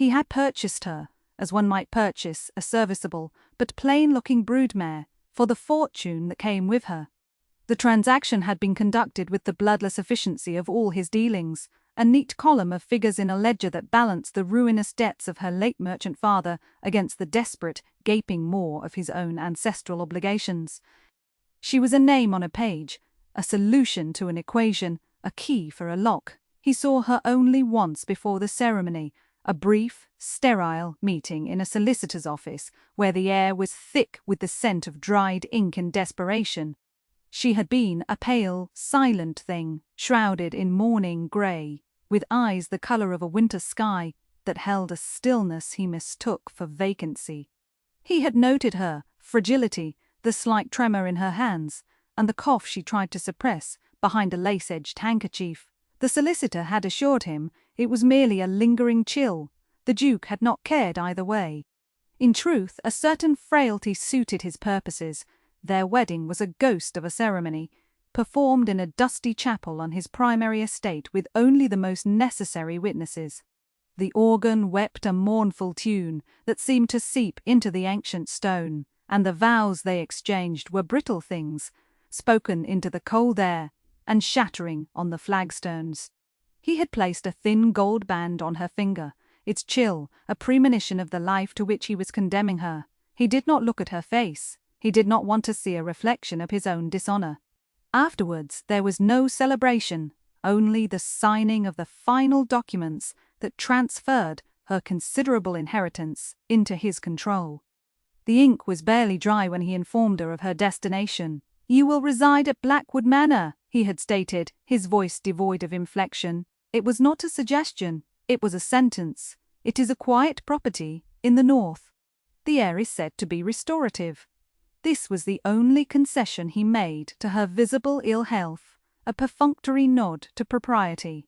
He had purchased her, as one might purchase a serviceable but plain-looking broodmare, for the fortune that came with her. The transaction had been conducted with the bloodless efficiency of all his dealings, a neat column of figures in a ledger that balanced the ruinous debts of her late merchant father against the desperate, gaping maw of his own ancestral obligations. She was a name on a page, a solution to an equation, a key for a lock. He saw her only once before the ceremony, a brief, sterile meeting in a solicitor's office where the air was thick with the scent of dried ink and desperation. She had been a pale, silent thing, shrouded in mourning grey, with eyes the colour of a winter sky that held a stillness he mistook for vacancy. He had noted her fragility, the slight tremor in her hands, and the cough she tried to suppress behind a lace-edged handkerchief. The solicitor had assured him it was merely a lingering chill. The Duke had not cared either way. In truth, a certain frailty suited his purposes. Their wedding was a ghost of a ceremony, performed in a dusty chapel on his primary estate with only the most necessary witnesses. The organ wept a mournful tune that seemed to seep into the ancient stone, and the vows they exchanged were brittle things, spoken into the cold air and shattering on the flagstones. He had placed a thin gold band on her finger, its chill a premonition of the life to which he was condemning her. He did not look at her face. He did not want to see a reflection of his own dishonor. Afterwards, there was no celebration, only the signing of the final documents that transferred her considerable inheritance into his control. The ink was barely dry when he informed her of her destination. "You will reside at Blackwood Manor," he had stated, his voice devoid of inflection. It was not a suggestion, it was a sentence. "It is a quiet property in the north. The air is said to be restorative." This was the only concession he made to her visible ill health, a perfunctory nod to propriety.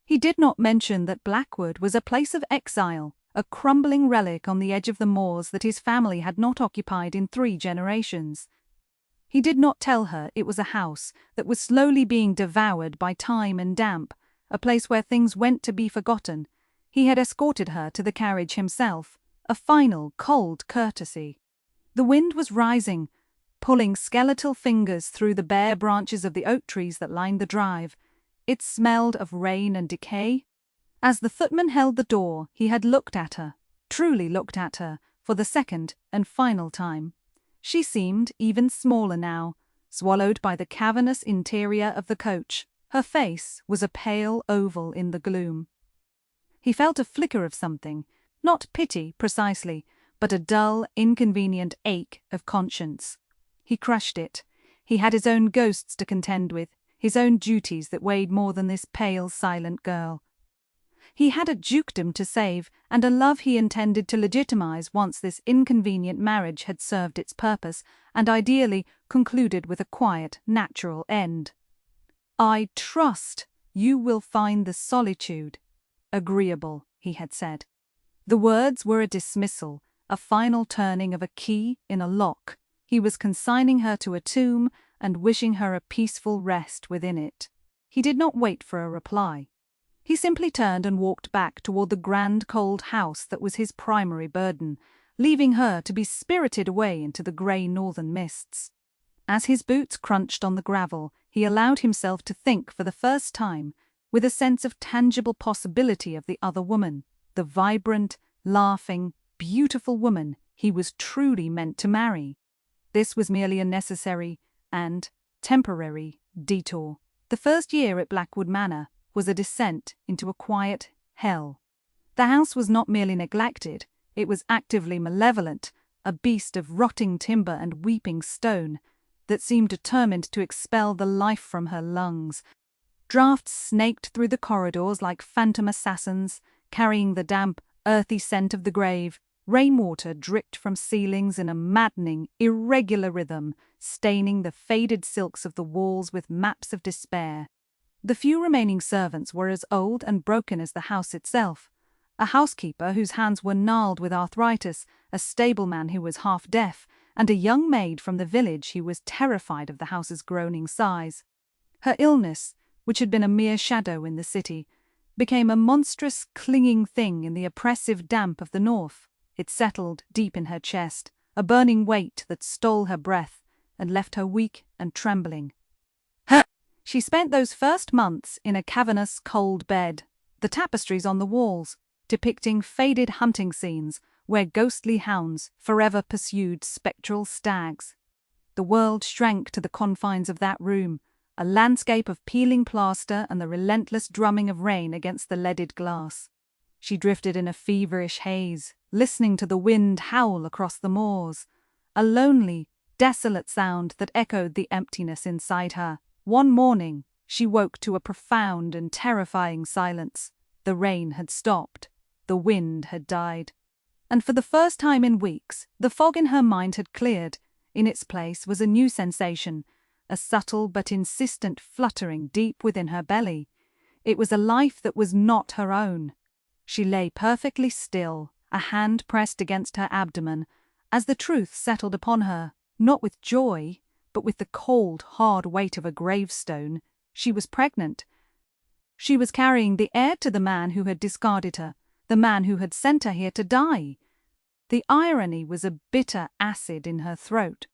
He did not mention that Blackwood was a place of exile, a crumbling relic on the edge of the moors that his family had not occupied in 3 generations. He did not tell her it was a house that was slowly being devoured by time and damp, a place where things went to be forgotten. He had escorted her to the carriage himself, a final, cold courtesy. The wind was rising, pulling skeletal fingers through the bare branches of the oak trees that lined the drive. It smelled of rain and decay. As the footman held the door, he had looked at her, truly looked at her, for the second and final time. She seemed even smaller now, swallowed by the cavernous interior of the coach. Her face was a pale oval in the gloom. He felt a flicker of something, not pity precisely, but a dull, inconvenient ache of conscience. He crushed it. He had his own ghosts to contend with, his own duties that weighed more than this pale, silent girl. He had a dukedom to save, and a love he intended to legitimize once this inconvenient marriage had served its purpose, and ideally concluded with a quiet, natural end. "I trust you will find the solitude agreeable," he had said. The words were a dismissal, a final turning of a key in a lock. He was consigning her to a tomb and wishing her a peaceful rest within it. He did not wait for a reply. He simply turned and walked back toward the grand cold house that was his primary burden, leaving her to be spirited away into the grey northern mists. As his boots crunched on the gravel, he allowed himself to think for the first time, with a sense of tangible possibility of the other woman, the vibrant, laughing, beautiful woman he was truly meant to marry. This was merely a necessary and temporary detour. The first year at Blackwood Manor was a descent into a quiet hell. The house was not merely neglected, it was actively malevolent, a beast of rotting timber and weeping stone that seemed determined to expel the life from her lungs. Drafts snaked through the corridors like phantom assassins, carrying the damp, earthy scent of the grave. Rainwater dripped from ceilings in a maddening, irregular rhythm, staining the faded silks of the walls with maps of despair. The few remaining servants were as old and broken as the house itself. A housekeeper whose hands were gnarled with arthritis, a stableman who was half deaf, and a young maid from the village who was terrified of the house's groaning sighs. Her illness, which had been a mere shadow in the city, became a monstrous, clinging thing in the oppressive damp of the north. It settled deep in her chest, a burning weight that stole her breath and left her weak and trembling. She spent those first months in a cavernous, cold bed, the tapestries on the walls, depicting faded hunting scenes where ghostly hounds forever pursued spectral stags. The world shrank to the confines of that room, a landscape of peeling plaster and the relentless drumming of rain against the leaded glass. She drifted in a feverish haze, listening to the wind howl across the moors, a lonely, desolate sound that echoed the emptiness inside her. One morning, she woke to a profound and terrifying silence. The rain had stopped. The wind had died. And for the first time in weeks, the fog in her mind had cleared. In its place was a new sensation, a subtle but insistent fluttering deep within her belly. It was a life that was not her own. She lay perfectly still, a hand pressed against her abdomen, as the truth settled upon her, not with joy, but with the cold, hard weight of a gravestone. She was pregnant. She was carrying the heir to the man who had discarded her, the man who had sent her here to die. The irony was a bitter acid in her throat.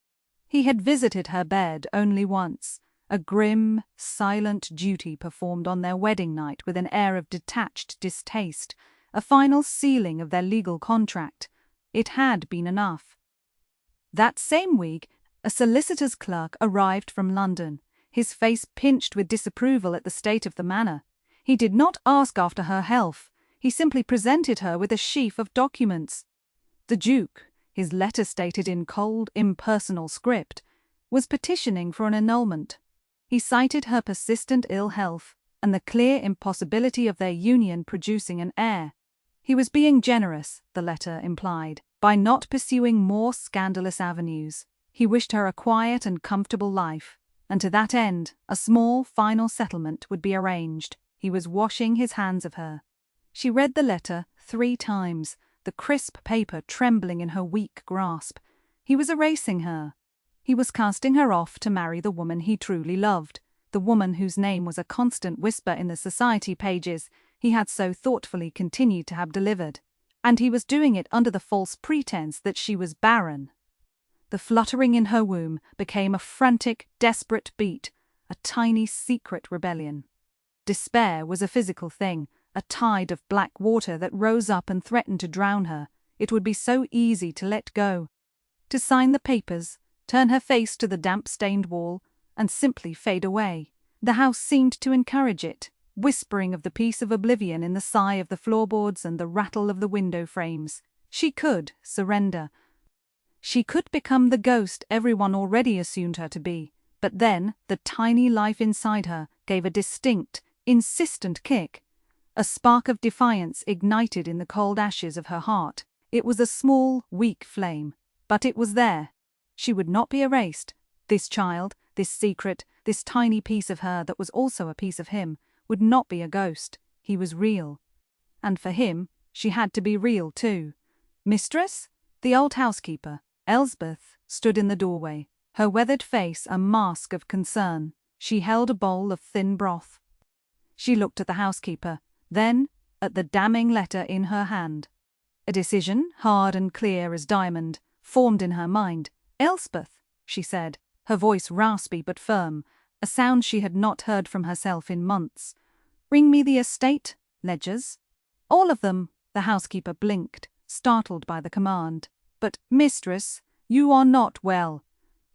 He had visited her bed only once, a grim, silent duty performed on their wedding night with an air of detached distaste, a final sealing of their legal contract. It had been enough. That same week, a solicitor's clerk arrived from London, his face pinched with disapproval at the state of the manor. He did not ask after her health. He simply presented her with a sheaf of documents. The Duke, his letter stated in cold, impersonal script, was petitioning for an annulment. He cited her persistent ill health and the clear impossibility of their union producing an heir. He was being generous, the letter implied, by not pursuing more scandalous avenues. He wished her a quiet and comfortable life, and to that end, a small final settlement would be arranged. He was washing his hands of her. She read the letter 3 times, the crisp paper trembling in her weak grasp. He was erasing her. He was casting her off to marry the woman he truly loved, the woman whose name was a constant whisper in the society pages he had so thoughtfully continued to have delivered. And he was doing it under the false pretense that she was barren. The fluttering in her womb became a frantic, desperate beat, a tiny secret rebellion. Despair was a physical thing, a tide of black water that rose up and threatened to drown her. It would be so easy to let go, to sign the papers, turn her face to the damp-stained wall, and simply fade away. The house seemed to encourage it, whispering of the peace of oblivion in the sigh of the floorboards and the rattle of the window frames. She could surrender. She could become the ghost everyone already assumed her to be. But then the tiny life inside her gave a distinct, insistent kick. A spark of defiance ignited in the cold ashes of her heart. It was a small, weak flame, but it was there. She would not be erased. This child, this secret, this tiny piece of her that was also a piece of him, would not be a ghost. He was real. And for him, she had to be real too. Mistress? The old housekeeper, Elsbeth, stood in the doorway, her weathered face a mask of concern. She held a bowl of thin broth. She looked at the housekeeper, then at the damning letter in her hand. A decision, hard and clear as diamond, formed in her mind. Elsbeth, she said, her voice raspy but firm, a sound she had not heard from herself in months. Bring me the estate ledgers. All of them, the housekeeper blinked, startled by the command. But, mistress, you are not well.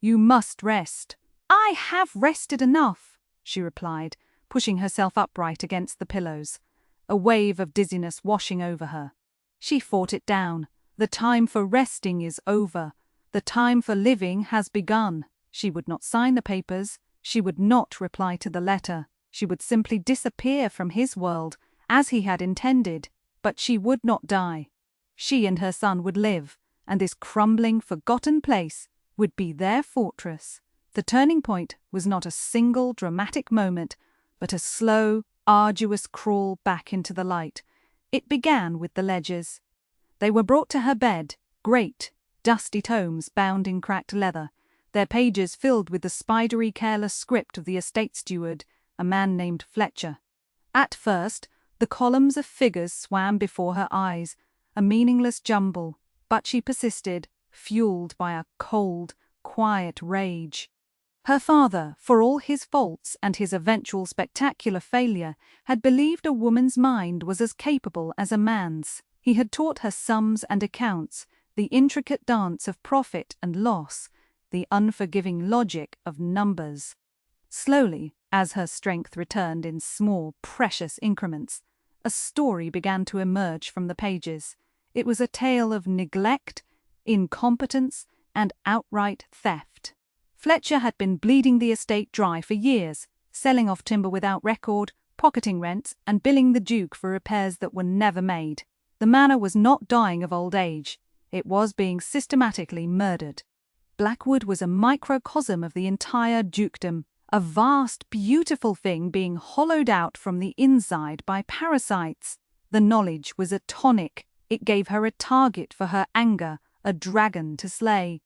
You must rest. I have rested enough, she replied, pushing herself upright against the pillows, a wave of dizziness washing over her. She fought it down. The time for resting is over. The time for living has begun. She would not sign the papers. She would not reply to the letter. She would simply disappear from his world, as he had intended. But she would not die. She and her son would live, and this crumbling, forgotten place would be their fortress. The turning point was not a single dramatic moment, but a slow, arduous crawl back into the light. It began with the ledgers. They were brought to her bed, great, dusty tomes bound in cracked leather, their pages filled with the spidery, careless script of the estate steward, a man named Fletcher. At first, The columns of figures swam before her eyes, a meaningless jumble, but she persisted, fueled by a cold, quiet rage. Her father, for all his faults and his eventual spectacular failure, had believed a woman's mind was as capable as a man's. He had taught her sums and accounts, the intricate dance of profit and loss, the unforgiving logic of numbers. Slowly, as her strength returned in small, precious increments, a story began to emerge from the pages. It was a tale of neglect, incompetence, and outright theft. Fletcher had been bleeding the estate dry for years, selling off timber without record, pocketing rents, and billing the Duke for repairs that were never made. The manor was not dying of old age. It was being systematically murdered. Blackwood was a microcosm of the entire dukedom, a vast, beautiful thing being hollowed out from the inside by parasites. The knowledge was a tonic. It gave her a target for her anger, a dragon to slay.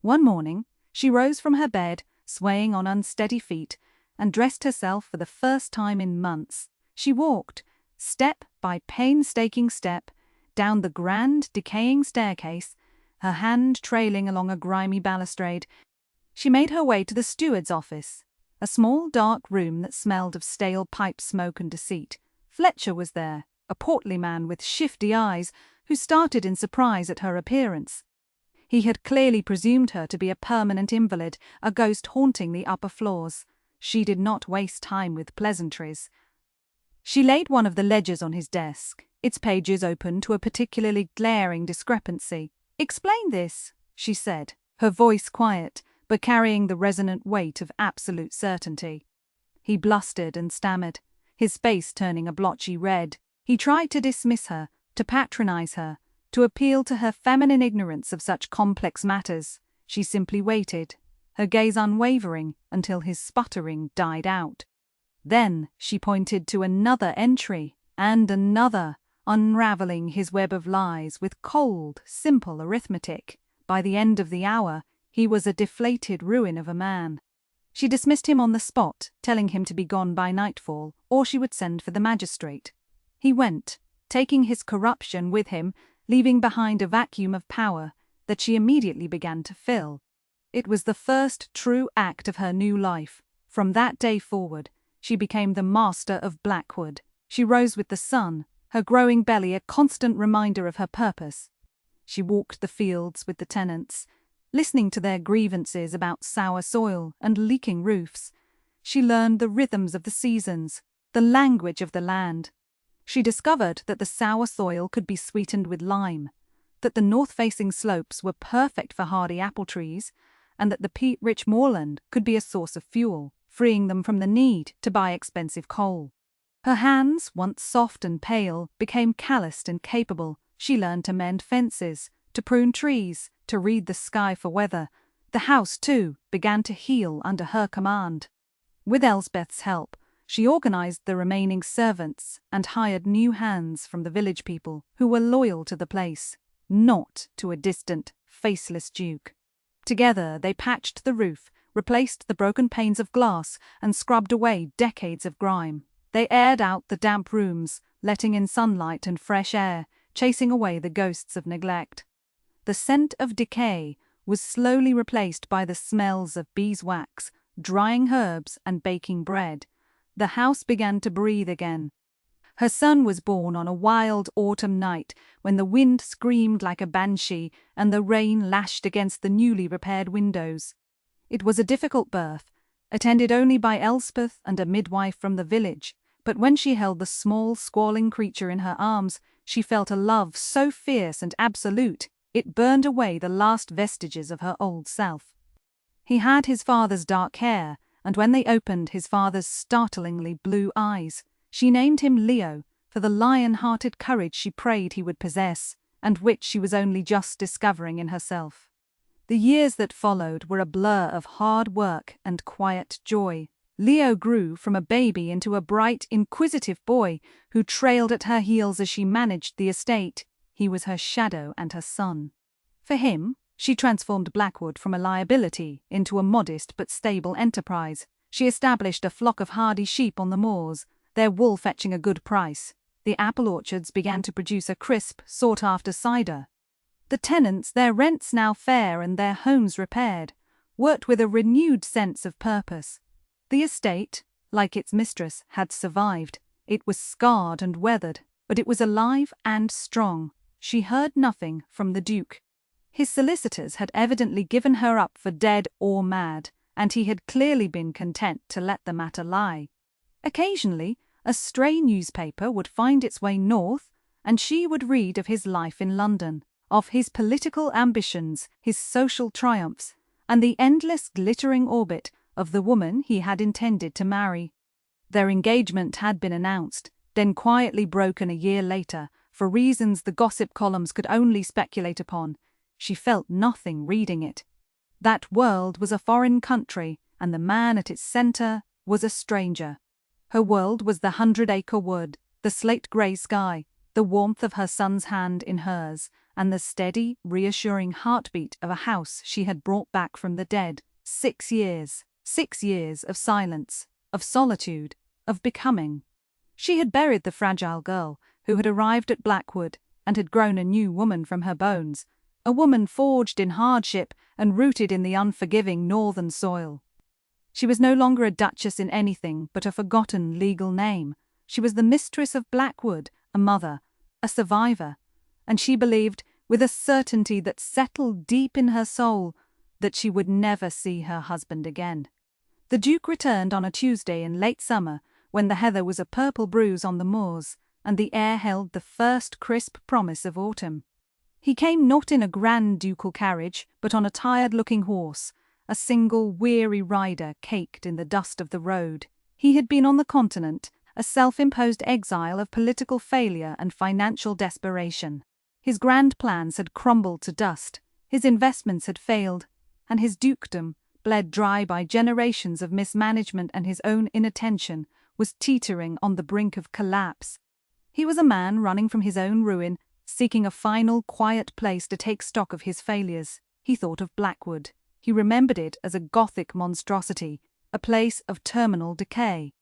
One morning, she rose from her bed, swaying on unsteady feet, and dressed herself for the first time in months. She walked, step by painstaking step, down the grand, decaying staircase, her hand trailing along a grimy balustrade. She made her way to the steward's office, a small, dark room that smelled of stale pipe smoke and deceit. Fletcher was there, a portly man with shifty eyes, who started in surprise at her appearance. He had clearly presumed her to be a permanent invalid, a ghost haunting the upper floors. She did not waste time with pleasantries. She laid one of the ledgers on his desk, its pages open to a particularly glaring discrepancy. "Explain this," she said, her voice quiet, but carrying the resonant weight of absolute certainty. He blustered and stammered, his face turning a blotchy red. He tried to dismiss her, to patronize her, to appeal to her feminine ignorance of such complex matters. She simply waited, her gaze unwavering, until his sputtering died out. Then she pointed to another entry, and another, unraveling his web of lies with cold, simple arithmetic. By the end of the hour, he was a deflated ruin of a man. She dismissed him on the spot, telling him to be gone by nightfall, or she would send for the magistrate. He went, taking his corruption with him, leaving behind a vacuum of power that she immediately began to fill. It was the first true act of her new life. From that day forward, she became the master of Blackwood. She rose with the sun, her growing belly a constant reminder of her purpose. She walked the fields with the tenants, listening to their grievances about sour soil and leaking roofs. She learned the rhythms of the seasons, the language of the land. She discovered that the sour soil could be sweetened with lime, that the north-facing slopes were perfect for hardy apple trees, and that the peat-rich moorland could be a source of fuel, freeing them from the need to buy expensive coal. Her hands, once soft and pale, became calloused and capable. She learned to mend fences, to prune trees, to read the sky for weather. The house, too, began to heal under her command. With Elsbeth's help, she organized the remaining servants and hired new hands from the village people who were loyal to the place, not to a distant, faceless duke. Together they patched the roof, replaced the broken panes of glass, and scrubbed away decades of grime. They aired out the damp rooms, letting in sunlight and fresh air, chasing away the ghosts of neglect. The scent of decay was slowly replaced by the smells of beeswax, drying herbs, and baking bread. The house began to breathe again. Her son was born on a wild autumn night when the wind screamed like a banshee and the rain lashed against the newly repaired windows. It was a difficult birth, attended only by Elspeth and a midwife from the village, but when she held the small, squalling creature in her arms, she felt a love so fierce and absolute it burned away the last vestiges of her old self. He had his father's dark hair, and when they opened his father's startlingly blue eyes, she named him Leo for the lion-hearted courage she prayed he would possess, and which she was only just discovering in herself. The years that followed were a blur of hard work and quiet joy. Leo grew from a baby into a bright, inquisitive boy who trailed at her heels as she managed the estate. He was her shadow and her sun. For him, she transformed Blackwood from a liability into a modest but stable enterprise. She established a flock of hardy sheep on the moors, their wool fetching a good price. the apple orchards began to produce a crisp, sought-after cider. The tenants, their rents now fair and their homes repaired, worked with a renewed sense of purpose. The estate, like its mistress, had survived. It was scarred and weathered, but it was alive and strong. She heard nothing from the Duke. His solicitors had evidently given her up for dead or mad, and he had clearly been content to let the matter lie. Occasionally, a stray newspaper would find its way north, and she would read of his life in London, of his political ambitions, his social triumphs, and the endless glittering orbit of the woman he had intended to marry. Their engagement had been announced, then quietly broken a year later, for reasons the gossip columns could only speculate upon. She felt nothing reading it. That world was a foreign country, and the man at its centre was a stranger. Her world was the 100-acre wood, the slate-grey sky, the warmth of her son's hand in hers, and the steady, reassuring heartbeat of a house she had brought back from the dead. 6 years. 6 years of silence, of solitude, of becoming. She had buried the fragile girl who had arrived at Blackwood and had grown a new woman from her bones, a woman forged in hardship and rooted in the unforgiving northern soil. She was no longer a duchess in anything but a forgotten legal name. She was the mistress of Blackwood, a mother, a survivor, and she believed, with a certainty that settled deep in her soul, that she would never see her husband again. The Duke returned on a Tuesday in late summer, when the heather was a purple bruise on the moors, and the air held the first crisp promise of autumn. He came not in a grand ducal carriage, but on a tired-looking horse, a single weary rider caked in the dust of the road. He had been on the continent, a self-imposed exile of political failure and financial desperation. His grand plans had crumbled to dust, his investments had failed, and his dukedom, bled dry by generations of mismanagement and his own inattention, was teetering on the brink of collapse. He was a man running from his own ruin, seeking a final, quiet place to take stock of his failures. He thought of Blackwood. He remembered it as a Gothic monstrosity, a place of terminal decay.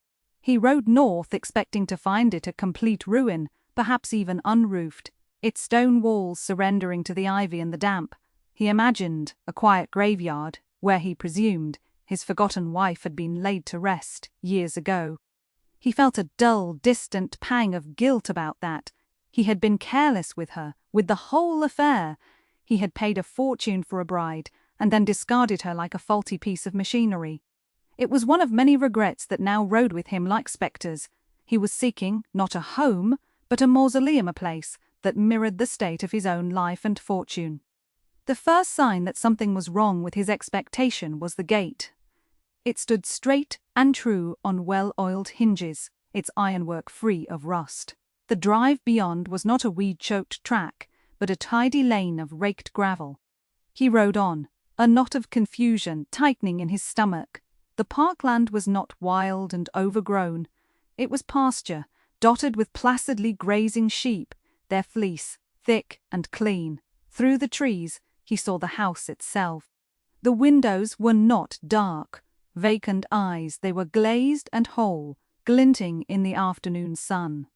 He rode north expecting to find it a complete ruin, perhaps even unroofed, its stone walls surrendering to the ivy and the damp. He imagined a quiet graveyard, where he presumed his forgotten wife had been laid to rest years ago. He felt a dull, distant pang of guilt about that. He had been careless with her, with the whole affair. He had paid a fortune for a bride, and then discarded her like a faulty piece of machinery. It was one of many regrets that now rode with him like spectres. He was seeking, not a home, but a mausoleum, a place that mirrored the state of his own life and fortune. The first sign that something was wrong with his expectation was the gate. It stood straight and true on well-oiled hinges, its ironwork free of rust. The drive beyond was not a weed-choked track, but a tidy lane of raked gravel. He rode on, a knot of confusion tightening in his stomach. The parkland was not wild and overgrown. It was pasture, dotted with placidly grazing sheep, their fleece thick and clean. Through the trees, he saw the house itself. The windows were not dark, vacant eyes, they were glazed and whole, glinting in the afternoon sun.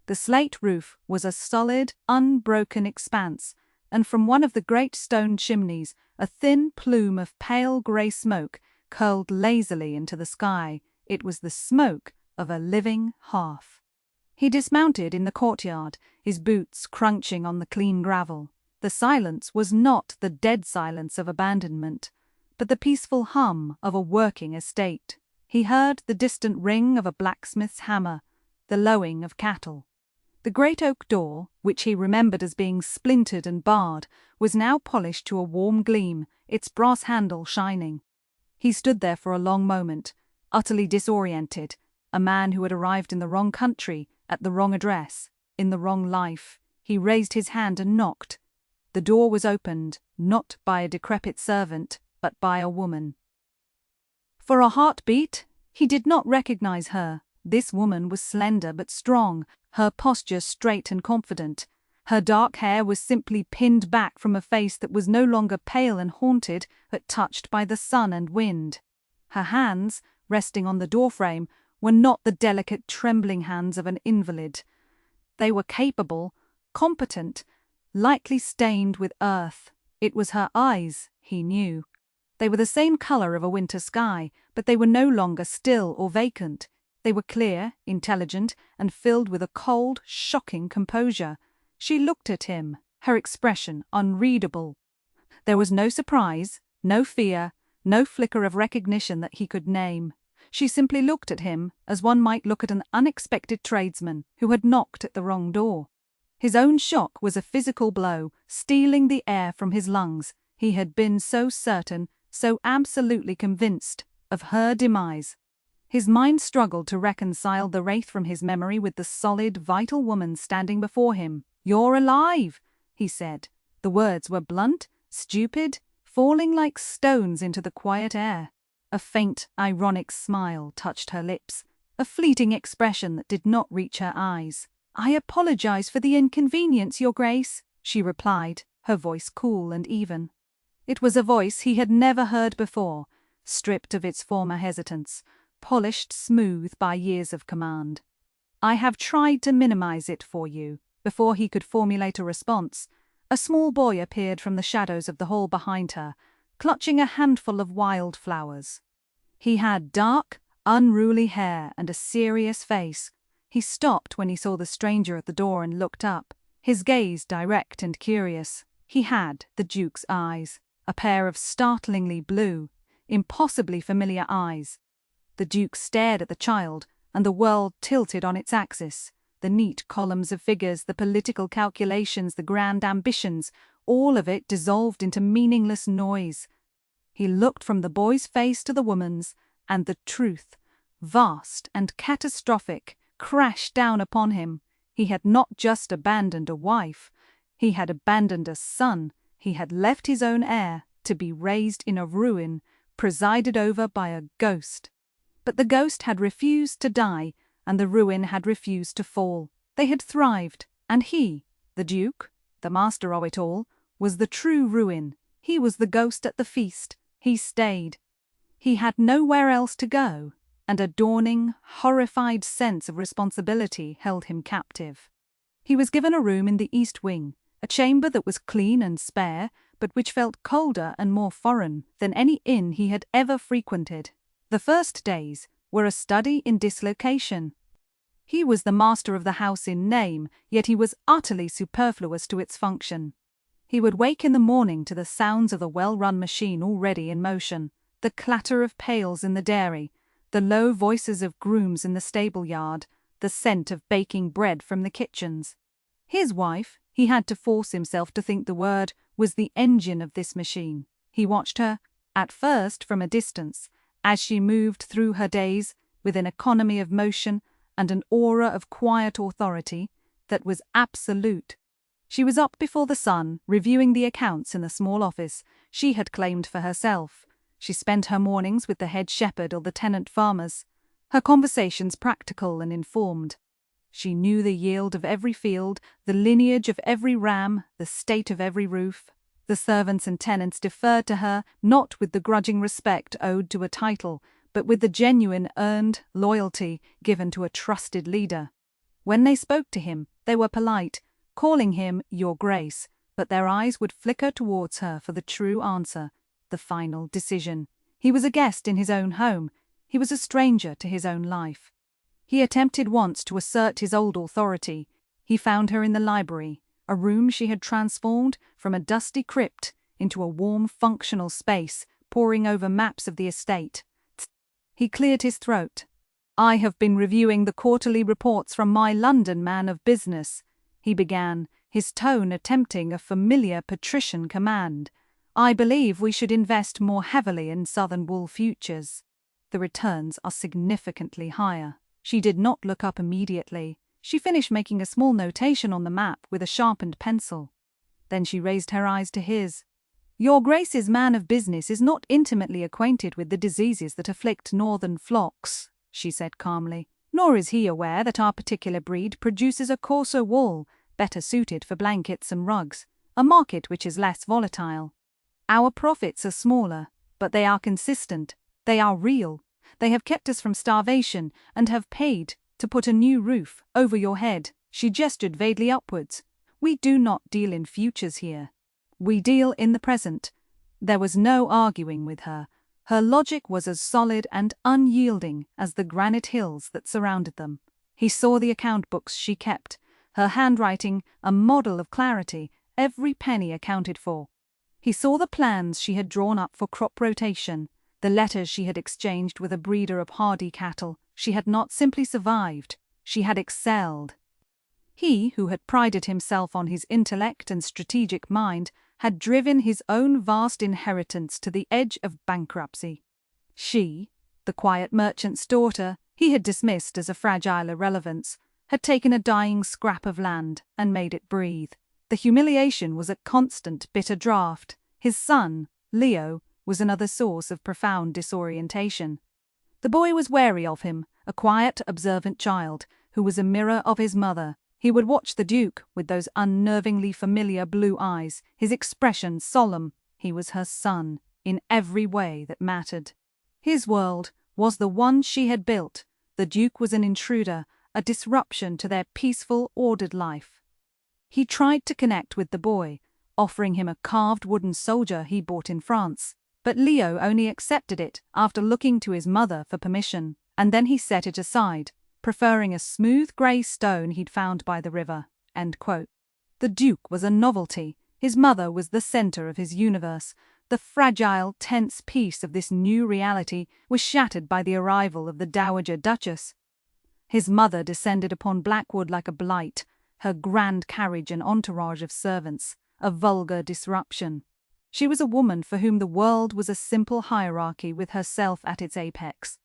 The slate roof was a solid, unbroken expanse, and from one of the great stone chimneys a thin plume of pale grey smoke curled lazily into the sky. It was the smoke of a living hearth. He dismounted in the courtyard, his boots crunching on the clean gravel. The silence was not the dead silence of abandonment, but the peaceful hum of a working estate. He heard the distant ring of a blacksmith's hammer, the lowing of cattle. The great oak door, which he remembered as being splintered and barred, was now polished to a warm gleam, its brass handle shining. He stood there for a long moment, utterly disoriented, a man who had arrived in the wrong country, at the wrong address, in the wrong life. He raised his hand and knocked. The door was opened, not by a decrepit servant, but by a woman. For a heartbeat, he did not recognize her. This woman was slender but strong, her posture straight and confident. Her dark hair was simply pinned back from a face that was no longer pale and haunted, but touched by the sun and wind. Her hands, resting on the doorframe, were not the delicate, trembling hands of an invalid. They were capable, competent, lightly stained with earth. It was her eyes, he knew. They were the same color of a winter sky, but they were no longer still or vacant. They were clear, intelligent, and filled with a cold, shocking composure. She looked at him, her expression unreadable. There was no surprise, no fear, no flicker of recognition that he could name. She simply looked at him as one might look at an unexpected tradesman who had knocked at the wrong door. His own shock was a physical blow, stealing the air from his lungs. He had been so certain, so absolutely convinced, of her demise. His mind struggled to reconcile the wraith from his memory with the solid, vital woman standing before him. "You're alive," he said. The words were blunt, stupid, falling like stones into the quiet air. A faint, ironic smile touched her lips, a fleeting expression that did not reach her eyes. "I apologize for the inconvenience, Your Grace," she replied, her voice cool and even. It was a voice he had never heard before, stripped of its former hesitance, polished smooth by years of command. "I have tried to minimize it for you." Before he could formulate a response, a small boy appeared from the shadows of the hall behind her, clutching a handful of wildflowers. He had dark, unruly hair and a serious face. He stopped when he saw the stranger at the door and looked up, his gaze direct and curious. He had the Duke's eyes, a pair of startlingly blue, impossibly familiar eyes. The Duke stared at the child, and the world tilted on its axis. The neat columns of figures, the political calculations, the grand ambitions, all of it dissolved into meaningless noise. He looked from the boy's face to the woman's, and the truth, vast and catastrophic, crashed down upon him. He had not just abandoned a wife, he had abandoned a son. He had left his own heir to be raised in a ruin, presided over by a ghost. But the ghost had refused to die, and the ruin had refused to fall. They had thrived, and he, the Duke, the master of it all, was the true ruin. He was the ghost at the feast. He stayed. He had nowhere else to go, and a dawning, horrified sense of responsibility held him captive. He was given a room in the east wing, a chamber that was clean and spare, but which felt colder and more foreign than any inn he had ever frequented. The first days were a study in dislocation. He was the master of the house in name, yet he was utterly superfluous to its function. He would wake in the morning to the sounds of the well-run machine already in motion, the clatter of pails in the dairy, the low voices of grooms in the stable-yard, the scent of baking bread from the kitchens. His wife, he had to force himself to think the word, was the engine of this machine. He watched her, at first from a distance, as she moved through her days with an economy of motion and an aura of quiet authority that was absolute. She was up before the sun, reviewing the accounts in the small office she had claimed for herself. She spent her mornings with the head shepherd or the tenant farmers, her conversations practical and informed. She knew the yield of every field, the lineage of every ram, the state of every roof. The servants and tenants deferred to her, not with the grudging respect owed to a title, but with the genuine earned loyalty given to a trusted leader. When they spoke to him, they were polite, calling him Your Grace, but their eyes would flicker towards her for the true answer, the final decision. He was a guest in his own home. He was a stranger to his own life. He attempted once to assert his old authority. He found her in the library, a room she had transformed from a dusty crypt into a warm, functional space, poring over maps of the estate. He cleared his throat. "I have been reviewing the quarterly reports from my London man of business," he began, his tone attempting a familiar patrician command. "I believe we should invest more heavily in Southern wool futures. The returns are significantly higher." She did not look up immediately. She finished making a small notation on the map with a sharpened pencil. Then she raised her eyes to his. "Your Grace's man of business is not intimately acquainted with the diseases that afflict northern flocks," she said calmly, "nor is he aware that our particular breed produces a coarser wool, better suited for blankets and rugs, a market which is less volatile. Our profits are smaller, but they are consistent, they are real. They have kept us from starvation and have paid to put a new roof over your head She gestured vaguely upwards. "We do not deal in futures here. We deal in the present." There was no arguing with her. Her logic was as solid and unyielding as the granite hills that surrounded them. He saw the account books she kept, her handwriting a model of clarity, every penny accounted for. He saw the plans she had drawn up for crop rotation, the letters she had exchanged with a breeder of hardy cattle. She had not simply survived, she had excelled. He, who had prided himself on his intellect and strategic mind, had driven his own vast inheritance to the edge of bankruptcy. She, the quiet merchant's daughter, he had dismissed as a fragile irrelevance, had taken a dying scrap of land and made it breathe. The humiliation was a constant bitter draught. His son, Leo, was another source of profound disorientation. The boy was wary of him, a quiet, observant child, who was a mirror of his mother. He would watch the Duke with those unnervingly familiar blue eyes, his expression solemn. He was her son, in every way that mattered. His world was the one she had built. The Duke was an intruder, a disruption to their peaceful, ordered life. He tried to connect with the boy, offering him a carved wooden soldier he bought in France. But Leo only accepted it after looking to his mother for permission, and then he set it aside, preferring a smooth grey stone he'd found by the river. End quote. The Duke was a novelty. His mother was the centre of his universe. The fragile, tense peace of this new reality was shattered by the arrival of the Dowager Duchess. His mother descended upon Blackwood like a blight, her grand carriage and entourage of servants, a vulgar disruption. She was a woman for whom the world was a simple hierarchy with herself at its apex.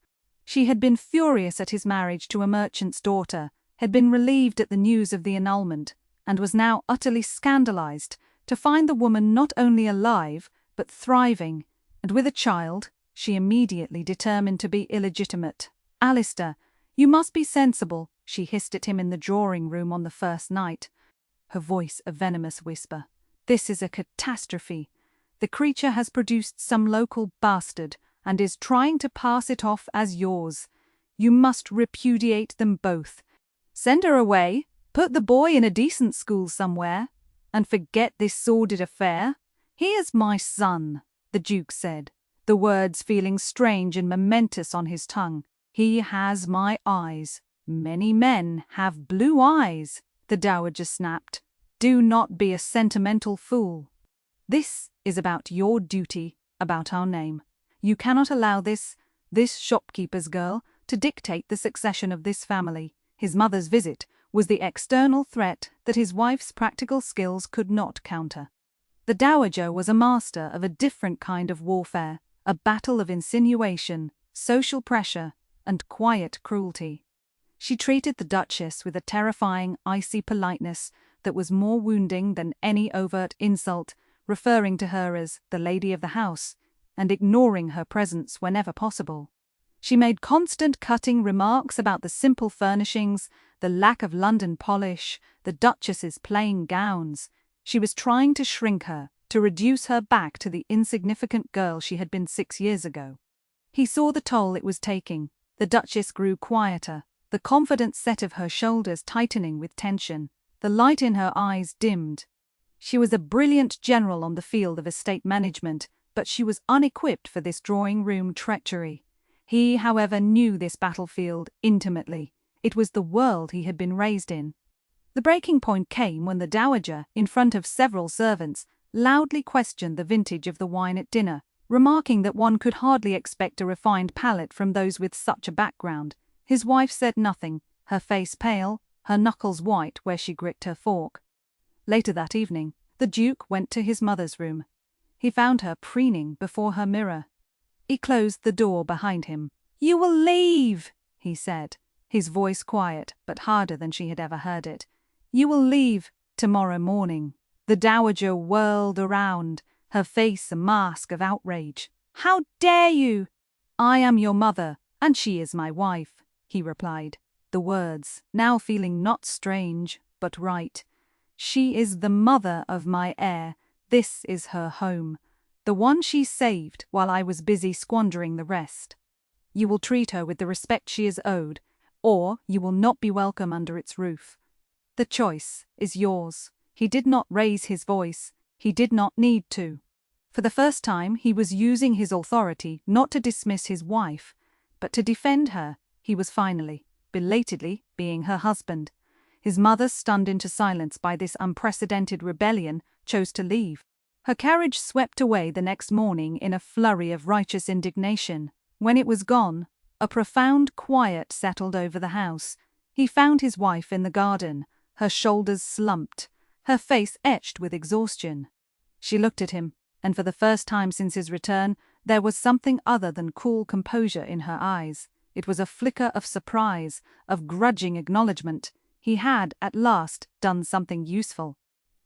She had been furious at his marriage to a merchant's daughter, had been relieved at the news of the annulment, and was now utterly scandalized to find the woman not only alive, but thriving, and with a child. She immediately determined to be illegitimate. "Alistair, you must be sensible," she hissed at him in the drawing-room on the first night, her voice a venomous whisper. "This is a catastrophe. The creature has produced some local bastard and is trying to pass it off as yours. You must repudiate them both. Send her away, put the boy in a decent school somewhere, and forget this sordid affair. He is my son," the Duke said, the words feeling strange and momentous on his tongue. "He has my eyes. Many men have blue eyes," the Dowager snapped. "Do not be a sentimental fool. This is about your duty, about our name. You cannot allow this shopkeeper's girl to dictate the succession of this family." His mother's visit was the external threat that his wife's practical skills could not counter. The Dowager was a master of a different kind of warfare, a battle of insinuation, social pressure, and quiet cruelty. She treated the Duchess with a terrifying, icy politeness that was more wounding than any overt insult, referring to her as the lady of the house, and ignoring her presence whenever possible. She made constant cutting remarks about the simple furnishings, the lack of London polish, the Duchess's plain gowns. She was trying to shrink her, to reduce her back to the insignificant girl she had been 6 years ago. He saw the toll it was taking. The Duchess grew quieter, the confident set of her shoulders tightening with tension. The light in her eyes dimmed. She was a brilliant general on the field of estate management, but she was unequipped for this drawing-room treachery. He, however, knew this battlefield intimately. It was the world he had been raised in. The breaking point came when the Dowager, in front of several servants, loudly questioned the vintage of the wine at dinner, remarking that one could hardly expect a refined palate from those with such a background. His wife said nothing, her face pale, her knuckles white where she gripped her fork. Later that evening, the Duke went to his mother's room. He found her preening before her mirror. He closed the door behind him. "You will leave," he said, his voice quiet but harder than she had ever heard it. "You will leave tomorrow morning." The Dowager whirled around, her face a mask of outrage. "How dare you?" "I am your mother, and she is my wife," he replied, the words now feeling not strange but right. "She is the mother of my heir. This is her home, the one she saved while I was busy squandering the rest. You will treat her with the respect she is owed, or you will not be welcome under its roof." The choice is yours. He did not raise his voice. He did not need to. For the first time, he was using his authority not to dismiss his wife, but to defend her. He was finally, belatedly, being her husband. His mother, stunned into silence by this unprecedented rebellion, chose to leave. Her carriage swept away the next morning in a flurry of righteous indignation. When it was gone, a profound quiet settled over the house. He found his wife in the garden, her shoulders slumped, her face etched with exhaustion. She looked at him, and for the first time since his return, there was something other than cool composure in her eyes. It was a flicker of surprise, of grudging acknowledgement. He had, at last, done something useful.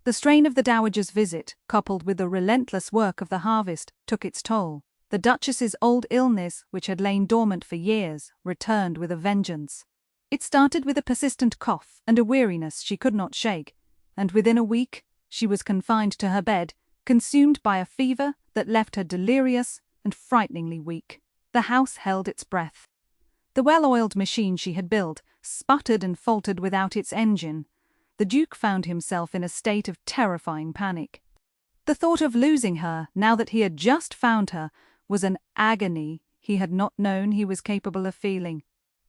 The strain of the dowager's visit, coupled with the relentless work of the harvest, took its toll. The Duchess's old illness, which had lain dormant for years, returned with a vengeance. It started with a persistent cough and a weariness she could not shake, and within a week she was confined to her bed, consumed by a fever that left her delirious and frighteningly weak. The house held its breath. The well-oiled machine she had built sputtered and faltered without its engine. The Duke found himself in a state of terrifying panic. The thought of losing her, now that he had just found her, was an agony he had not known he was capable of feeling.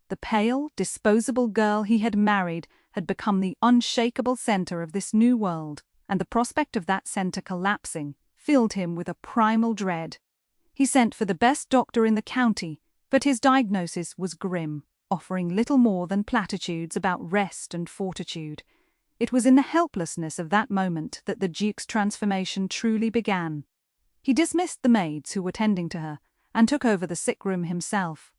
The pale, disposable girl he had married had become the unshakable center of this new world, and the prospect of that center collapsing filled him with a primal dread. He sent for the best doctor in the county, but his diagnosis was grim, offering little more than platitudes about rest and fortitude. It was in the helplessness of that moment that the Duke's transformation truly began. He dismissed the maids who were tending to her, and took over the sick room himself.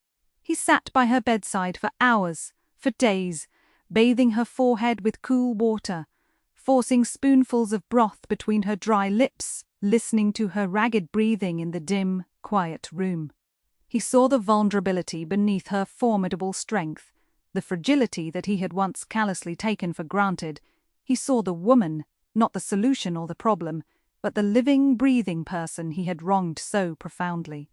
He sat by her bedside for hours, for days, bathing her forehead with cool water, forcing spoonfuls of broth between her dry lips, listening to her ragged breathing in the dim, quiet room. He saw the vulnerability beneath her formidable strength, the fragility that he had once callously taken for granted. He saw the woman, not the solution or the problem, but the living, breathing person he had wronged so profoundly.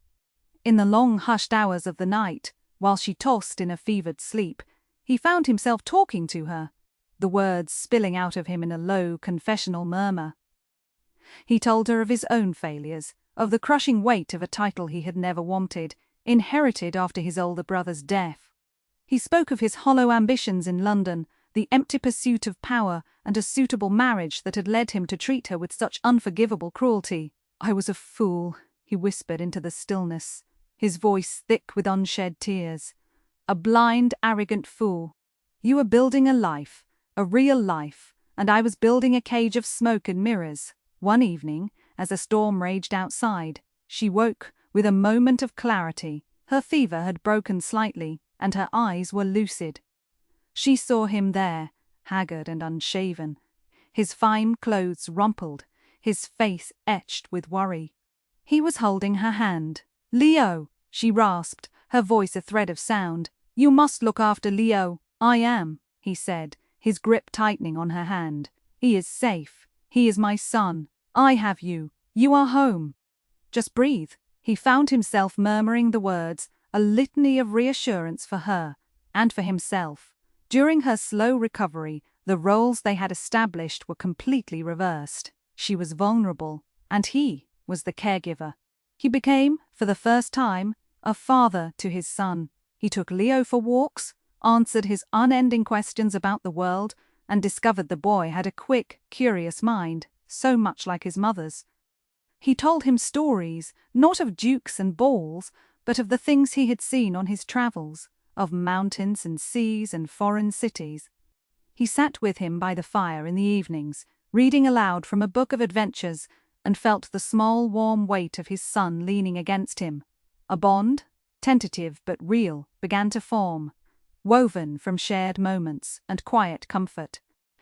In the long, hushed hours of the night, while she tossed in a fevered sleep, he found himself talking to her, the words spilling out of him in a low, confessional murmur. He told her of his own failures, of the crushing weight of a title he had never wanted, inherited after his older brother's death. He spoke of his hollow ambitions in London, the empty pursuit of power and a suitable marriage that had led him to treat her with such unforgivable cruelty. "I was a fool," he whispered into the stillness, his voice thick with unshed tears. "A blind, arrogant fool. You were building a life, a real life, and I was building a cage of smoke and mirrors." One evening, as a storm raged outside, she woke with a moment of clarity. Her fever had broken slightly, and her eyes were lucid. She saw him there, haggard and unshaven, his fine clothes rumpled, his face etched with worry. He was holding her hand. "Leo," she rasped, her voice a thread of sound. "You must look after Leo." "I am," he said, his grip tightening on her hand. "He is safe. He is my son. I have you. You are home. Just breathe." He found himself murmuring the words, a litany of reassurance for her, and for himself. During her slow recovery, the roles they had established were completely reversed. She was vulnerable, and he was the caregiver. He became, for the first time, a father to his son. He took Leo for walks, answered his unending questions about the world, and discovered the boy had a quick, curious mind, so much like his mother's. He told him stories, not of dukes and balls, but of the things he had seen on his travels, of mountains and seas and foreign cities. He sat with him by the fire in the evenings, reading aloud from a book of adventures, and felt the small, warm weight of his son leaning against him. A bond, tentative but real, began to form, woven from shared moments and quiet comfort.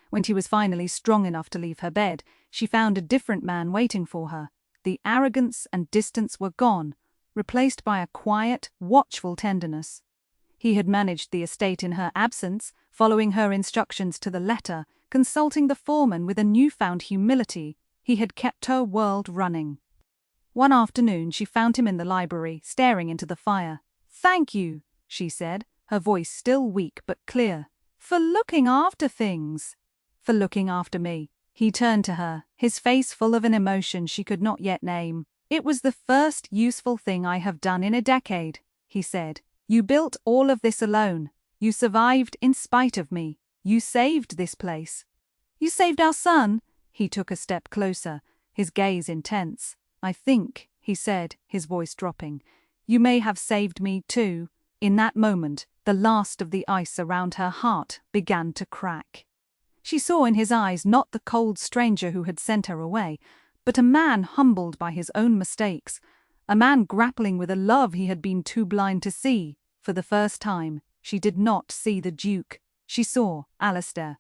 When he was finally strong enough to leave her bed, she found a different man waiting for her. The arrogance and distance were gone, replaced by a quiet, watchful tenderness. He had managed the estate in her absence, following her instructions to the letter, consulting the foreman with a newfound humility. He had kept her world running. One afternoon she found him in the library, staring into the fire. "Thank you," she said, her voice still weak but clear, "for looking after things." for looking after me." He turned to her, his face full of an emotion she could not yet name. "It was the first useful thing I have done in a decade," he said. "You built all of this alone. You survived in spite of me. You saved this place. You saved our son." He took a step closer, his gaze intense. "I think," he said, his voice dropping, "you may have saved me too." In that moment, the last of the ice around her heart began to crack. She saw in his eyes not the cold stranger who had sent her away, but a man humbled by his own mistakes, a man grappling with a love he had been too blind to see. For the first time, she did not see the Duke. She saw Alistair.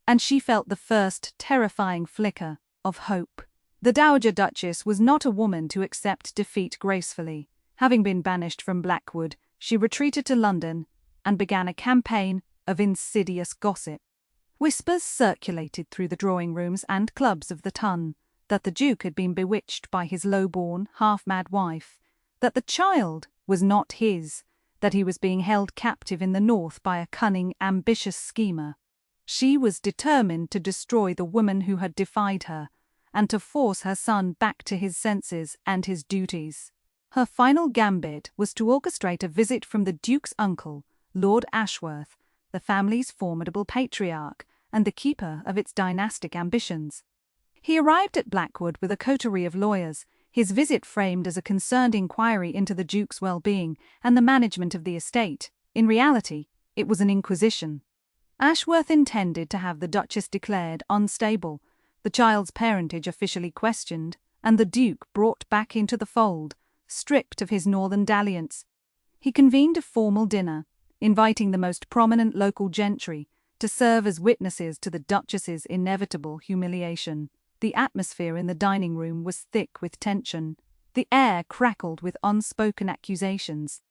And she felt the first terrifying flicker of hope. The Dowager Duchess was not a woman to accept defeat gracefully. Having been banished from Blackwood, she retreated to London and began a campaign of insidious gossip. Whispers circulated through the drawing rooms and clubs of the Ton that the Duke had been bewitched by his low-born, half-mad wife, that the child was not his, that he was being held captive in the north by a cunning, ambitious schemer. She was determined to destroy the woman who had defied her, and to force her son back to his senses and his duties. Her final gambit was to orchestrate a visit from the Duke's uncle, Lord Ashworth, the family's formidable patriarch and the keeper of its dynastic ambitions. He arrived at Blackwood with a coterie of lawyers, his visit framed as a concerned inquiry into the Duke's well-being and the management of the estate. In reality, it was an inquisition. Ashworth intended to have the Duchess declared unstable, the child's parentage officially questioned, and the Duke brought back into the fold, stripped of his northern dalliance. He convened a formal dinner, inviting the most prominent local gentry to serve as witnesses to the Duchess's inevitable humiliation. The atmosphere in the dining room was thick with tension. The air crackled with unspoken accusations.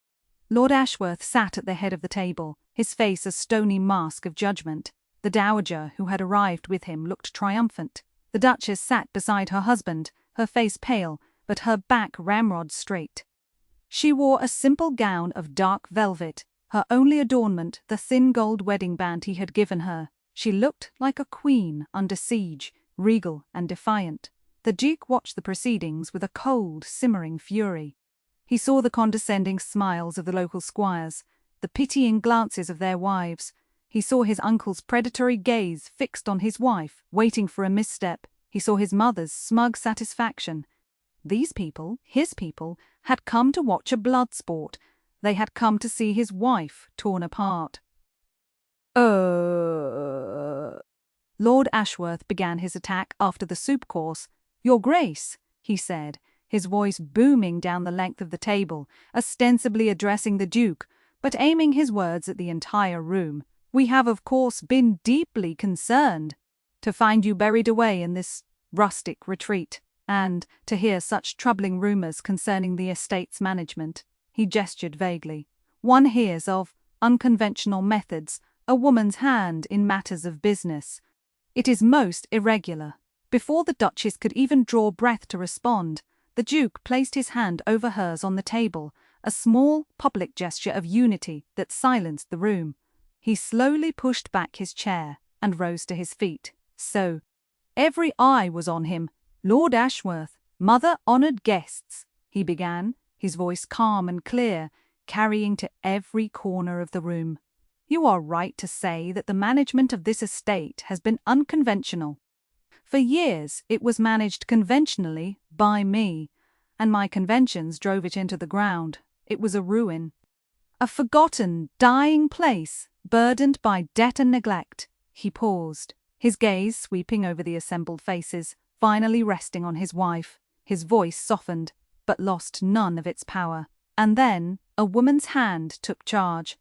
Lord Ashworth sat at the head of the table, his face a stony mask of judgment. The dowager who had arrived with him looked triumphant. The Duchess sat beside her husband, her face pale, but her back ramrod straight. She wore a simple gown of dark velvet, her only adornment the thin gold wedding band he had given her. She looked like a queen under siege, regal and defiant. The Duke watched the proceedings with a cold, simmering fury. He saw the condescending smiles of the local squires, the pitying glances of their wives. He saw his uncle's predatory gaze fixed on his wife, waiting for a misstep. He saw his mother's smug satisfaction. These people, his people, had come to watch a blood sport. They had come to see his wife torn apart. Lord Ashworth began his attack after the soup course. "Your Grace," he said, his voice booming down the length of the table, ostensibly addressing the Duke, but aiming his words at the entire room. "We have of course been deeply concerned to find you buried away in this rustic retreat, and to hear such troubling rumours concerning the estate's management." He gestured vaguely. "One hears of unconventional methods, a woman's hand in matters of business. It is most irregular." Before the Duchess could even draw breath to respond, the Duke placed his hand over hers on the table, a small public gesture of unity that silenced the room. He slowly pushed back his chair and rose to his feet. "So, every eye was on him. Lord Ashworth, mother-honoured guests," he began, his voice calm and clear, carrying to every corner of the room. "You are right to say that the management of this estate has been unconventional. For years it was managed conventionally by me, and my conventions drove it into the ground. It was a ruin. A forgotten, dying place, burdened by debt and neglect." He paused, his gaze sweeping over the assembled faces, finally resting on his wife. His voice softened, but lost none of its power. "And then a woman's hand took charge.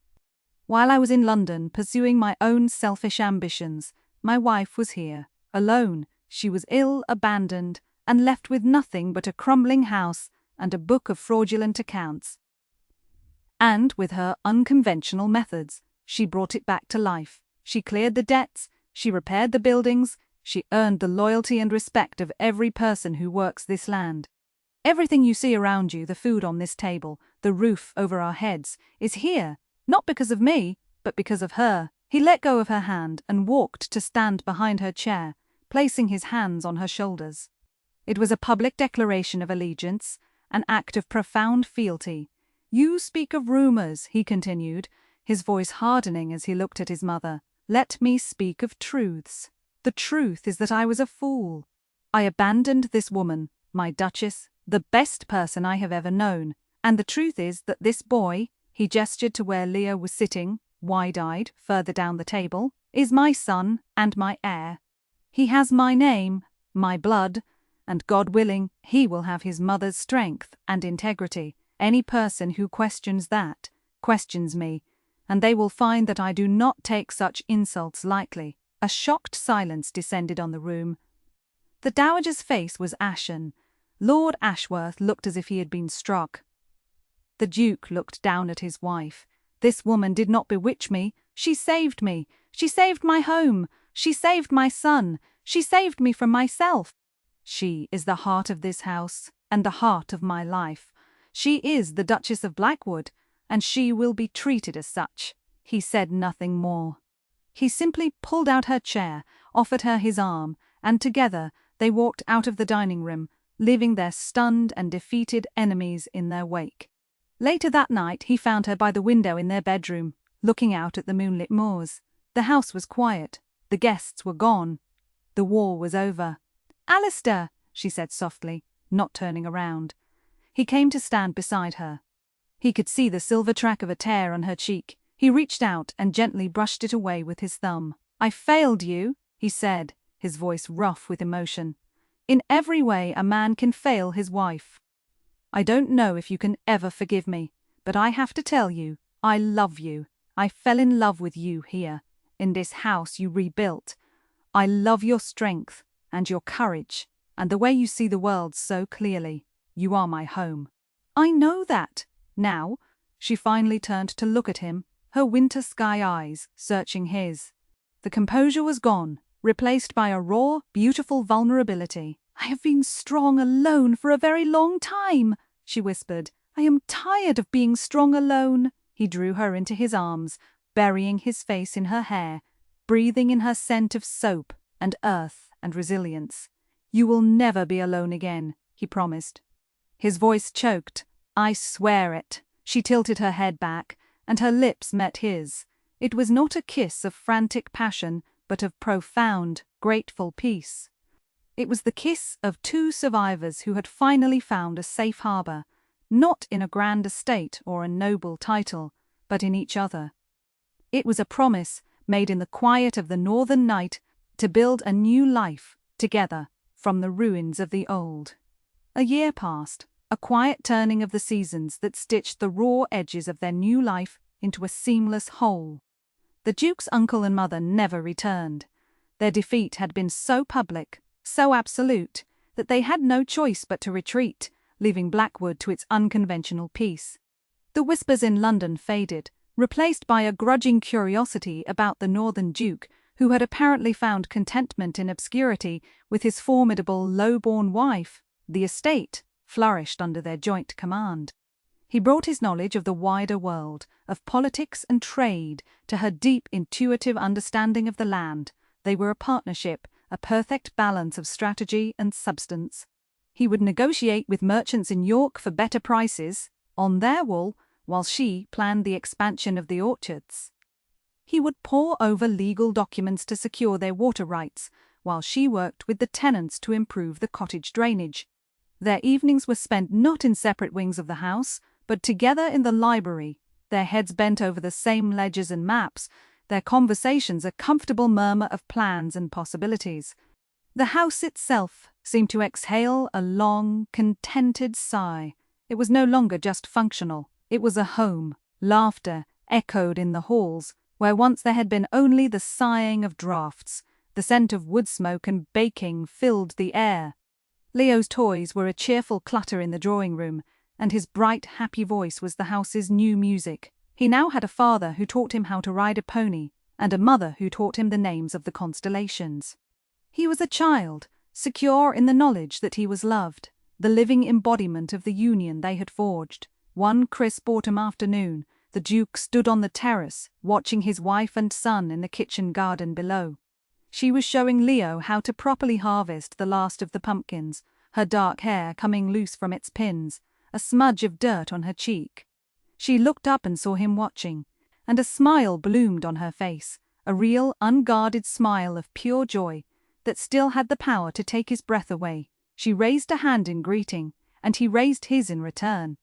While I was in London pursuing my own selfish ambitions, my wife was here, alone. She was ill, abandoned, and left with nothing but a crumbling house and a book of fraudulent accounts. And with her unconventional methods, she brought it back to life. She cleared the debts, she repaired the buildings, she earned the loyalty and respect of every person who works this land. Everything you see around you, the food on this table, the roof over our heads, is here, not because of me, but because of her. He let go of her hand and walked to stand behind her chair, placing his hands on her shoulders. It was a public declaration of allegiance, an act of profound fealty. "You speak of rumors," he continued, his voice hardening as he looked at his mother. "Let me speak of truths. The truth is that I was a fool. I abandoned this woman, my Duchess, the best person I have ever known, and the truth is that this boy," he gestured to where Leo was sitting, wide-eyed, further down the table, "is my son and my heir. He has my name, my blood, and God willing, he will have his mother's strength and integrity. Any person who questions that, questions me, and they will find that I do not take such insults lightly." A shocked silence descended on the room. The dowager's face was ashen. Lord Ashworth looked as if he had been struck. The Duke looked down at his wife. "This woman did not bewitch me. She saved me. She saved my home. She saved my son. She saved me from myself. She is the heart of this house and the heart of my life. She is the Duchess of Blackwood, and she will be treated as such." He said nothing more. He simply pulled out her chair, offered her his arm, and together they walked out of the dining room, leaving their stunned and defeated enemies in their wake. Later that night he found her by the window in their bedroom, looking out at the moonlit moors. The house was quiet. The guests were gone. The war was over. "Alistair," she said softly, not turning around. He came to stand beside her. He could see the silver track of a tear on her cheek. He reached out and gently brushed it away with his thumb. "I failed you," he said, his voice rough with emotion. "In every way a man can fail his wife. I don't know if you can ever forgive me, but I have to tell you, I love you. I fell in love with you here, in this house you rebuilt. I love your strength and your courage, and the way you see the world so clearly. You are my home." "I know that." Now, she finally turned to look at him, her winter sky eyes searching his. The composure was gone, replaced by a raw, beautiful vulnerability. "I have been strong alone for a very long time," she whispered. "I am tired of being strong alone." He drew her into his arms, burying his face in her hair, breathing in her scent of soap and earth and resilience. "You will never be alone again," he promised. His voice choked. "I swear it." She tilted her head back, and her lips met his. It was not a kiss of frantic passion, but of profound, grateful peace. It was the kiss of two survivors who had finally found a safe harbor, not in a grand estate or a noble title, but in each other. It was a promise, made in the quiet of the northern night, to build a new life, together, from the ruins of the old. A year passed, a quiet turning of the seasons that stitched the raw edges of their new life into a seamless whole. The Duke's uncle and mother never returned. Their defeat had been so public, so absolute, that they had no choice but to retreat, leaving Blackwood to its unconventional peace. The whispers in London faded, replaced by a grudging curiosity about the Northern Duke, who had apparently found contentment in obscurity with his formidable, low-born wife. The estate flourished under their joint command. He brought his knowledge of the wider world, of politics and trade, to her deep, intuitive understanding of the land. They were a partnership, a perfect balance of strategy and substance. He would negotiate with merchants in York for better prices, on their wool, while she planned the expansion of the orchards. He would pore over legal documents to secure their water rights, while she worked with the tenants to improve the cottage drainage. Their evenings were spent not in separate wings of the house, but together in the library, their heads bent over the same ledgers and maps, their conversations a comfortable murmur of plans and possibilities. The house itself seemed to exhale a long, contented sigh. It was no longer just functional. It was a home. Laughter echoed in the halls, where once there had been only the sighing of draughts. The scent of wood smoke and baking filled the air. Leo's toys were a cheerful clutter in the drawing room, and his bright, happy voice was the house's new music. He now had a father who taught him how to ride a pony, and a mother who taught him the names of the constellations. He was a child, secure in the knowledge that he was loved, the living embodiment of the union they had forged. One crisp autumn afternoon, the Duke stood on the terrace, watching his wife and son in the kitchen garden below. She was showing Leo how to properly harvest the last of the pumpkins, her dark hair coming loose from its pins, a smudge of dirt on her cheek. She looked up and saw him watching, and a smile bloomed on her face, a real, unguarded smile of pure joy that still had the power to take his breath away. She raised a hand in greeting, and he raised his in return.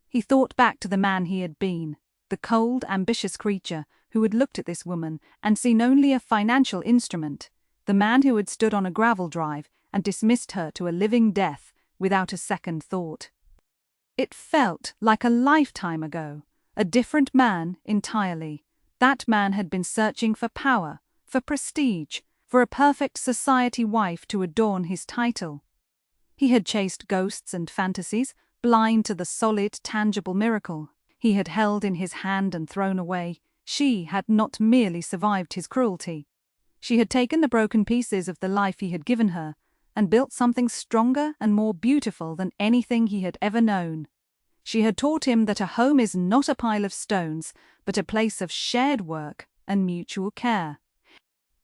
He thought back to the man he had been, the cold, ambitious creature who had looked at this woman and seen only a financial instrument, the man who had stood on a gravel drive and dismissed her to a living death without a second thought. It felt like a lifetime ago, a different man entirely. That man had been searching for power, for prestige, for a perfect society wife to adorn his title. He had chased ghosts and fantasies, blind to the solid, tangible miracle he had held in his hand and thrown away. She had not merely survived his cruelty. She had taken the broken pieces of the life he had given her and built something stronger and more beautiful than anything he had ever known. She had taught him that a home is not a pile of stones, but a place of shared work and mutual care.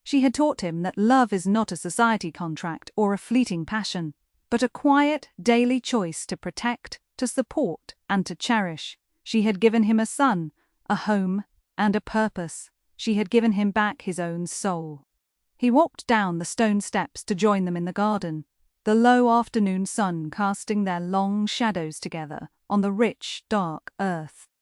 She had taught him that love is not a society contract or a fleeting passion, but a quiet, daily choice to protect, to support, and to cherish. She had given him a son, a home, and a purpose. She had given him back his own soul. He walked down the stone steps to join them in the garden, the low afternoon sun casting their long shadows together on the rich, dark earth.